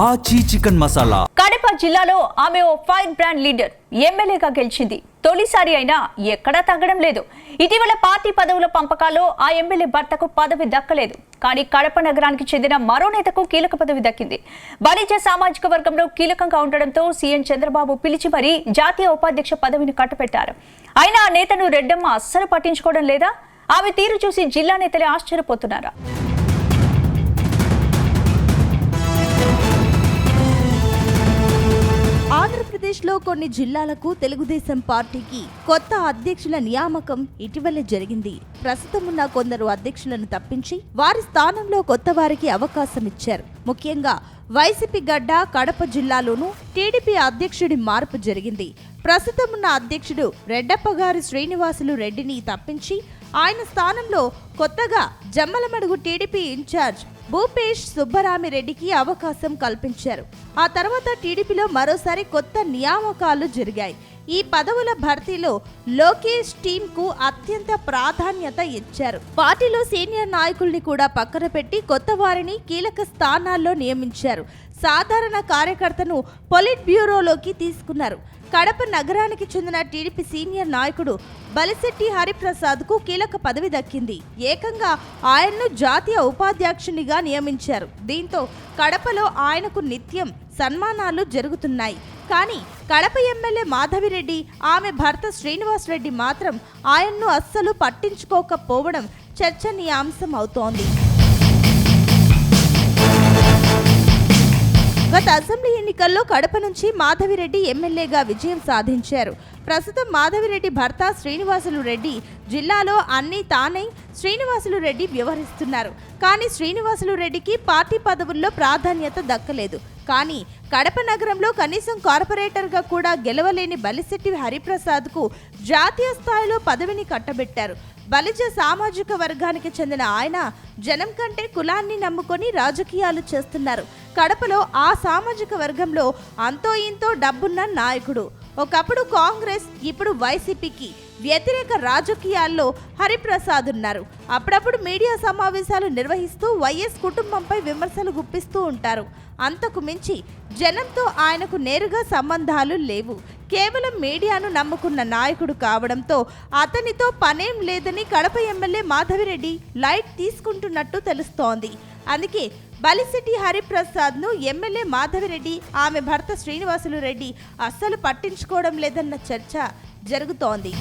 ఆచి చికెన్ మసాలా. కడప జిల్లాలో ఆమె ఓ ఫైర్ బ్రాండ్ లీడర్ ఎమ్మెల్యేగా గెలిచింది. తొలిసారి అయినా ఎక్కడా తగ్గడం లేదు. ఇటీవల పార్టీ పదవుల పంపకాల్లో ఆ ఎమ్మెల్యే భర్తకు పదవి దక్కలేదు. కానీ కడప నగరానికి చెందిన మరో నేతకు కీలక పదవి దక్కింది. బలిజ సామాజిక వర్గంలో కీలకంగా ఉండడంతో సీఎం చంద్రబాబు పిలిచి మరీ జాతీయ ఉపాధ్యక్ష పదవిని కట్టబెట్టారు. అయినా ఆ నేతను రెడ్డమ్మ అస్సలు పట్టించుకోవడం లేదా? ఆమె తీరు చూసి జిల్లా నేతలే ఆశ్చర్యపోతున్నారా? ఆంధ్రప్రదేశ్లో కొన్ని జిల్లాలకు తెలుగుదేశం పార్టీకి కొత్త అధ్యక్షుల నియామకం ఇటీవలే జరిగింది. ప్రస్తుతం ఉన్న కొందరు అధ్యక్షులను తప్పించి వారి స్థానంలో కొత్త వారికి అవకాశం ఇచ్చారు. ముఖ్యంగా వైసీపీ గడ్డ కడప జిల్లాలోనూ టీడీపీ అధ్యక్షుడి మార్పు జరిగింది. ప్రస్తుతం ఉన్న అధ్యక్షుడు రెడ్డప్పగారి శ్రీనివాసులు రెడ్డిని తప్పించి ఆయన స్థానంలో కొత్తగా జమ్మలమడుగు టీడీపీ ఇన్ఛార్జ్ భూపేష్ సుబ్బరామిరెడ్డికి అవకాశం కల్పించారు. ఆ తర్వాత టీడీపీలో మరోసారి కొత్త నియామకాలు జరిగాయి. ఈ పదవుల భర్తీలో లోకేష్ టీమ్ కు అత్యంత ప్రాధాన్యత ఇచ్చారు. పార్టీలో సీనియర్ నాయకుల్ని కూడా పక్కన పెట్టి కొత్త వారిని కీలక స్థానాల్లో నియమించారు. సాధారణ కార్యకర్తను పొలిట్ బ్యూరోలోకి తీసుకున్నారు. కడప నగరానికి చెందిన టీడీపీ సీనియర్ నాయకుడు బలిశెట్టి హరిప్రసాద్ కు కీలక పదవి దక్కింది. ఏకంగా ఆయన్ను జాతీయ ఉపాధ్యక్షునిగా నియమించారు. దీంతో కడపలో ఆయనకు నిత్యం సన్మానాలు జరుగుతున్నాయి. కానీ కడప ఎమ్మెల్యే మాధవిరెడ్డి, ఆమె భర్త శ్రీనివాస్ రెడ్డి మాత్రం ఆయన్ను అస్సలు పట్టించుకోకపోవడం చర్చనీయాంశం అవుతోంది. గత అసెంబ్లీ ఎన్నికల్లో కడప నుంచి మాధవిరెడ్డి ఎమ్మెల్యేగా విజయం సాధించారు. ప్రస్తుతం మాధవిరెడ్డి భర్త శ్రీనివాసులు రెడ్డి జిల్లాలో అన్నీ తానై శ్రీనివాసులు రెడ్డి వ్యవహరిస్తున్నారు. కానీ శ్రీనివాసులు రెడ్డికి పార్టీ పదవుల్లో ప్రాధాన్యత దక్కలేదు. కానీ కడప నగరంలో కనీసం కార్పొరేటర్గా కూడా గెలవలేని బలిశెట్టి హరిప్రసాద్కు జాతీయ స్థాయిలో పదవిని కట్టబెట్టారు. బలిజ సామాజిక వర్గానికి చెందిన ఆయన జనం కంటే కులాన్ని నమ్ముకొని రాజకీయాలు చేస్తున్నారు. కడపలో ఆ సామాజిక వర్గంలో అంతో ఇంతో డబ్బున్న నాయకుడు. ఒకప్పుడు కాంగ్రెస్, ఇప్పుడు వైసీపీకి వ్యతిరేక రాజకీయాల్లో హరిప్రసాద్ ఉన్నారు. అప్పుడప్పుడు మీడియా సమావేశాలు నిర్వహిస్తూ వైఎస్ కుటుంబంపై విమర్శలు గుప్పిస్తూ ఉంటారు. అంతకు మించి జనంతో ఆయనకు నేరుగా సంబంధాలు లేవు. కేవలం మీడియాను నమ్ముకున్న నాయకుడు కావడంతో అతనితో పనేం లేదని కడప ఎమ్మెల్యే మాధవిరెడ్డి లైట్ తీసుకుంటున్నట్టు తెలుస్తోంది. అందుకే బలిశెట్టి హరిప్రసాద్ను ఎమ్మెల్యే మాధవిరెడ్డి, ఆమె భర్త శ్రీనివాసులు రెడ్డి అస్సలు పట్టించుకోవడం లేదన్న చర్చ జరుగుతోంది.